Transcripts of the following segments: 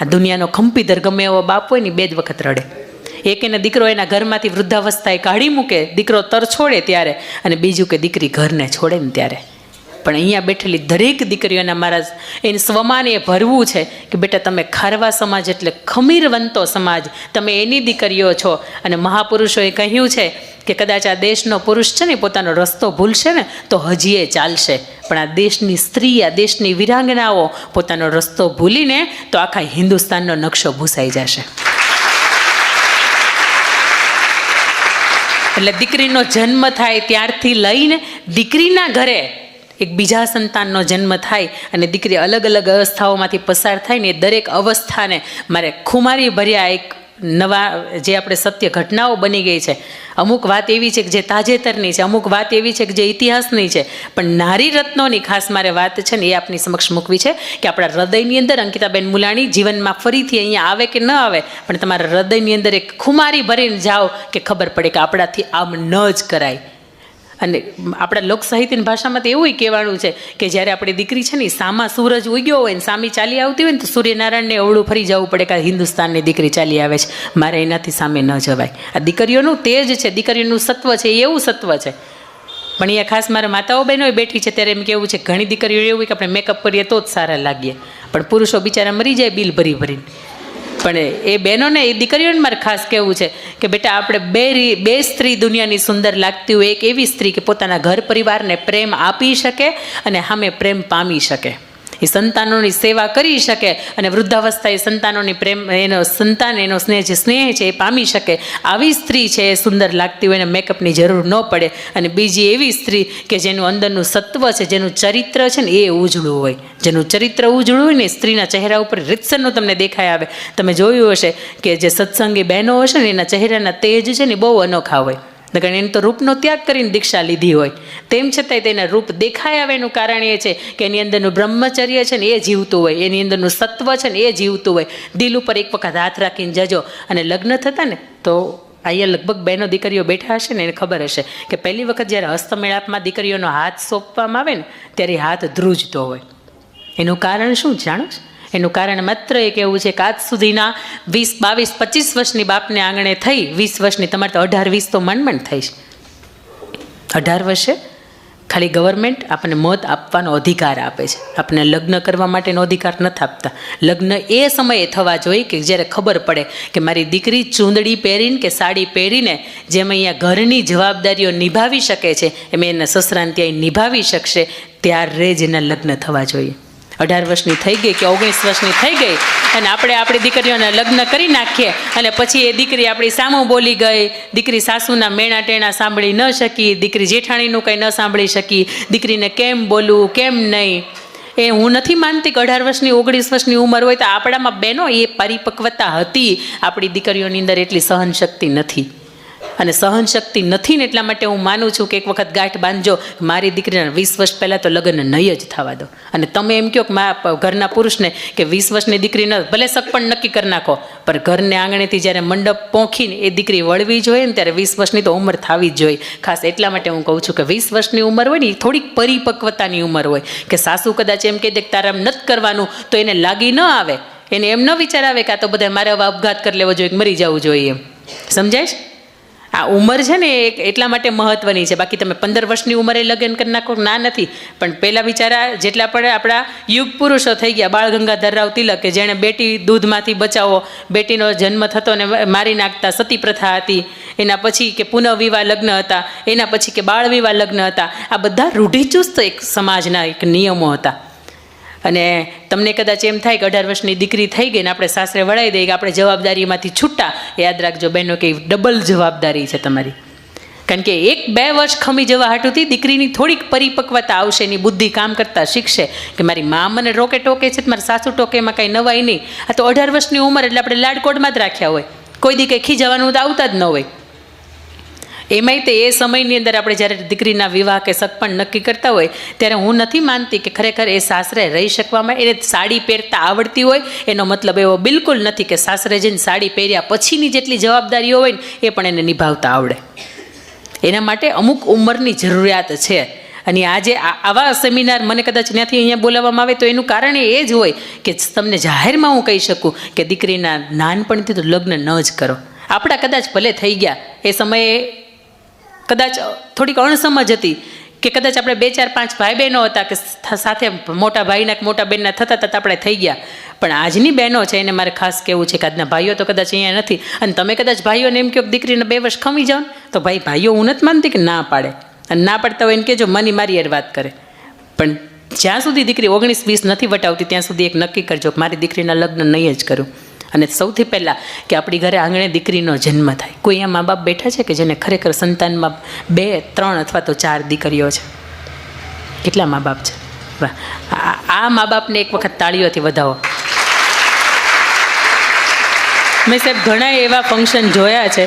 આ દુનિયાનો ખંપીધર ગમે એવો બાપ હોય ને 2 જ વખત રડે. એક એને દીકરો એના ઘરમાંથી વૃદ્ધાવસ્થાએ કાઢી મૂકે, દીકરો તર છોડે ત્યારે, અને બીજું કે દીકરી ઘરને છોડે ને ત્યારે. પણ અહીંયા બેઠેલી દરેક દીકરીઓના મહારાજ એને સ્વમાન એ ભરવું છે કે બેટા તમે ખારવા સમાજ એટલે ખમીરવંતો સમાજ, તમે એની દીકરીઓ છો. અને મહાપુરુષોએ કહ્યું છે કે કદાચ આ દેશનો પુરુષ છે ને પોતાનો રસ્તો ભૂલશે ને તો હજી એ ચાલશે, પણ આ દેશની સ્ત્રી, આ દેશની વીરાંગનાઓ પોતાનો રસ્તો ભૂલીને તો આખા હિન્દુસ્તાનનો નકશો ભૂસાઈ જશે. એટલે દીકરીનો જન્મ થાય ત્યારથી લઈને દીકરીના ઘરે એક બીજા સંતાનનો જન્મ થાય અને દીકરી અલગ અલગ અવસ્થાઓમાંથી પસાર થાય ને, એ દરેક અવસ્થાને મારે ખુમારી ભર્યા એક નવા જે આપણે સત્ય ઘટનાઓ બની ગઈ છે. અમુક વાત એવી છે કે જે તાજેતરની છે, અમુક વાત એવી છે કે જે ઇતિહાસની છે, પણ નારી રત્નોની ખાસ મારે વાત છે ને એ આપની સમક્ષ મૂકવી છે કે આપણા હૃદયની અંદર અંકિતાબેન મુલાણી જીવનમાં ફરીથી અહીંયા આવે કે ન આવે, પણ તમારા હૃદયની અંદર એક ખુમારી ભરીને જાઓ કે ખબર પડે કે આપણાથી આમ ન જ કરાય. અને આપણા લોક સાહિત્યની ભાષામાં તો એવું કહેવાનું છે કે જ્યારે આપણી દીકરી છે ને સામા સૂરજ ઉગ્યો હોય ને સામી ચાલી આવતી હોય ને તો સૂર્યનારાયણને અવળું ફરી જવું પડે કે હિન્દુસ્તાનની દીકરી ચાલી આવે છે, મારે એનાથી સામે ન જવાય. આ દીકરીઓનું તેજ છે, દીકરીઓનું સત્વ છે, એવું સત્વ છે. પણ અહીંયા ખાસ મારા માતાઓ બહેનો બેઠી છે ત્યારે એમ કેવું છે ઘણી દીકરીઓ એવું કે આપણે મેકઅપ કરીએ તો જ સારા લાગીએ, પણ પુરુષો બિચારા મરી જાય બિલ ભરી ભરીને. પણ એ બહેનોને, એ દીકરીઓને મારે ખાસ કહેવું છે કે બેટા આપણે બે સ્ત્રી દુનિયાની સુંદર લાગતી હોય, એક એવી સ્ત્રી કે પોતાના ઘર પરિવારને પ્રેમ આપી શકે અને સામે પ્રેમ પામી શકે, એ સંતાનોની સેવા કરી શકે અને વૃદ્ધાવસ્થાએ સંતાનોની પ્રેમ, એનો સંતાન, એનો સ્નેહ છે એ પામી શકે. આવી સ્ત્રી છે એ સુંદર લાગતી હોય, એને મેકઅપની જરૂર ન પડે. અને બીજી એવી સ્ત્રી કે જેનું અંદરનું સત્વ છે, જેનું ચરિત્ર છે ને એ ઉજળું હોય, જેનું ચરિત્ર ઉજળું હોય ને સ્ત્રીના ચહેરા ઉપર રીતસરનું તમને દેખાય આવે. તમે જોયું હશે કે જે સત્સંગી બહેનો હશે ને એના ચહેરાના તેજ છે ને બહુ અનોખા હોય. કારણ એને તો રૂપનો ત્યાગ કરીને દીક્ષા લીધી હોય, તેમ છતાંય તેના રૂપ દેખાય આવે એનું કારણ એ છે કે એની અંદરનું બ્રહ્મચર્ય છે ને એ જીવતું હોય, એની અંદરનું સત્વ છે ને એ જીવતું હોય. દિલ ઉપર એક વખત હાથ રાખીને જજો. અને લગ્ન થતા ને તો અહીંયા લગભગ બહેનો દીકરીઓ બેઠા હશે ને એને ખબર હશે કે પહેલી વખત જ્યારે હસ્તમેળાપમાં દીકરીઓનો હાથ સોંપવામાં આવે ને ત્યારે હાથ ધ્રુજતો હોય. એનું કારણ શું જાણો છો? એનું કારણ માત્ર એક એવું છે કે આજ સુધીના 20, 22, 25 વર્ષની બાપને આંગણે થઈ, 20 વર્ષની, તમારે તો 18, 20 તો માંડ થઈ છે. 18 વર્ષે ખાલી ગવર્મેન્ટ આપણને મત આપવાનો અધિકાર આપે છે, આપણને લગ્ન કરવા માટેનો અધિકાર નથી આપતા. લગ્ન એ સમયે થવા જોઈએ કે જ્યારે ખબર પડે કે મારી દીકરી ચૂંદડી પહેરીને કે સાડી પહેરીને જેમ અહીંયા ઘરની જવાબદારીઓ નિભાવી શકે છે એમ એના સસરાને ત્યાં નિભાવી શકશે, ત્યારે જ એના લગ્ન થવા જોઈએ. 18 વર્ષની થઈ ગઈ કે 19 વર્ષની થઈ ગઈ અને આપણે આપણી દીકરીઓને લગ્ન કરી નાખીએ અને પછી એ દીકરી આપણી સામું બોલી ગઈ, દીકરી સાસુના મેણા ટેણા સાંભળી ન શકી, દીકરી જેઠાણીનું કંઈ ન સાંભળી શકી, દીકરીને કેમ બોલવું કેમ નહીં. એ હું નથી માનતી કે 18 વર્ષની 19 વર્ષની ઉંમર હોય તો આપણામાં બહેનો એ પરિપક્વતા હતી, આપણી દીકરીઓની અંદર એટલી સહનશક્તિ નથી. અને સહનશક્તિ નથી ને એટલા માટે હું માનું છું કે એક વખત ગાંઠ બાંધજો, મારી દીકરીના 20 વર્ષ પહેલાં તો લગ્ન નહીં જ થવા દો. અને તમે એમ કહો કે ઘરના પુરુષને કે 20 વર્ષની દીકરીને ભલે સગપણ નક્કી કરી નાખો, પણ ઘરને આંગણેથી જ્યારે મંડપ પહોંચીને એ દીકરી વળવી જોઈએ ને ત્યારે 20 વર્ષની તો ઉંમર થવી જ જોઈએ. ખાસ એટલા માટે હું કહું છું કે 20 વર્ષની ઉંમર હોય ને એ થોડીક પરિપક્વતાની ઉંમર હોય કે સાસુ કદાચ એમ કહી દે કે તારે આમ નથી કરવાનું તો એને લાગી ન આવે, એને એમ ન વિચાર આવે કે આ તો બધા મારે હવે આપઘાત કરી લેવો જોઈએ, મરી જવું જોઈએ, એમ સમજાય છે? આ ઉંમર છે ને એ એટલા માટે મહત્ત્વની છે. બાકી તમે 15 વર્ષની ઉંમરે લગ્ન કરી નાખો ના નથી, પણ પહેલાં બિચારા જેટલા પણ આપણા યુગ પુરુષો થઈ ગયા, બાળ ગંગાધર રાવ તિલક કે જેણે બેટી દૂધમાંથી બચાવો, બેટીનો જન્મ થતો ને મારી નાખતા, સતી પ્રથા હતી, એના પછી કે પુનઃવિવાહ લગ્ન હતા, એના પછી કે બાળ વિવાહ લગ્ન હતા. આ બધા રૂઢિચુસ્ત એક સમાજના એક નિયમો હતા. અને તમને કદાચ એમ થાય કે 18 વર્ષની દીકરી થઈ ગઈ ને આપણે સાસરે વળાવી દઈએ કે આપણે જવાબદારીમાંથી છૂટા, યાદ રાખજો બહેનો કે ડબલ જવાબદારી છે તમારી. કારણ કે 1-2 વર્ષ ખમી જવા હાટુથી દીકરીની થોડીક પરિપક્વતા આવશે, એની બુદ્ધિ કામ કરતાં શીખશે કે મારી મા મને રોકે ટોકે છે, મારી સાસુ ટોકે, એમાં કાંઈ નવાઈ નહીં. આ તો 18 વર્ષની ઉંમર એટલે આપણે લાડકોડમાં જ રાખ્યા હોય, કોઈ દી કંઈ ખીજવાનું તો આવતા જ ન હોય. એમાંય તે એ સમયની અંદર આપણે જ્યારે દીકરીના વિવાહ કે સગપણ નક્કી કરતા હોય ત્યારે હું નથી માનતી કે ખરેખર એ સાસરે રહી શકવામાં, એને સાડી પહેરતા આવડતી હોય એનો મતલબ એવો બિલકુલ નથી કે સાસરે જઈને સાડી પહેર્યા પછીની જેટલી જવાબદારીઓ હોય ને એ પણ એને નિભાવતા આવડે. એના માટે અમુક ઉંમરની જરૂરિયાત છે. અને આજે આવા સેમિનાર મને કદાચ ત્યાંથી અહીંયા બોલાવવામાં આવે તો એનું કારણ એ જ હોય કે તમને જાહેરમાં હું કહી શકું કે દીકરીના નાનપણથી તો લગ્ન ન જ કરો. આપણા કદાચ ભલે થઈ ગયા એ સમયે કદાચ થોડીક અણસમજ હતી કે કદાચ આપણે 2, 4, 5 ભાઈ બહેનો હતા કે સાથે મોટા ભાઈના કે મોટા બહેનના થતા આપણે થઈ ગયા. પણ આજની બહેનો છે એને મારે ખાસ કહેવું છે કે આજના ભાઈઓ તો કદાચ અહીંયા નથી, અને તમે કદાચ ભાઈઓને એમ કહો કે દીકરીને 2 વર્ષ ખમી જાઓ ને તો ભાઈઓ હું નથી માનતી કે ના પાડે, અને ના પાડતા હોય એને કહેજો મની મારી યાર વાત કરે. પણ જ્યાં સુધી દીકરી 19-20 નથી વટાવતી ત્યાં સુધી એક નક્કી કરજો કે મારી દીકરીના લગ્ન નહીં જ કરું. અને સૌથી પહેલાં કે આપણી ઘરે આંગણે દીકરીનો જન્મ થાય. કોઈ અહીંયા મા બાપ બેઠા છે કે જેને ખરેખર સંતાનમાં 2, 3 અથવા તો 4 દીકરીઓ છે? કેટલા મા બાપ છે? વાહ, આ મા બાપને એક વખત તાળીઓથી વધાવો. મેં સાહેબ ઘણા એવા ફંક્શન જોયા છે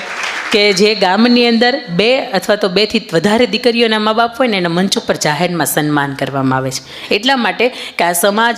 કે જે ગામની અંદર 2 અથવા તો 2 થી વધારે દીકરીઓના મા બાપ હોય ને એના મંચ ઉપર જાહેરમાં સન્માન કરવામાં આવે છે. એટલા માટે કે આ સમાજ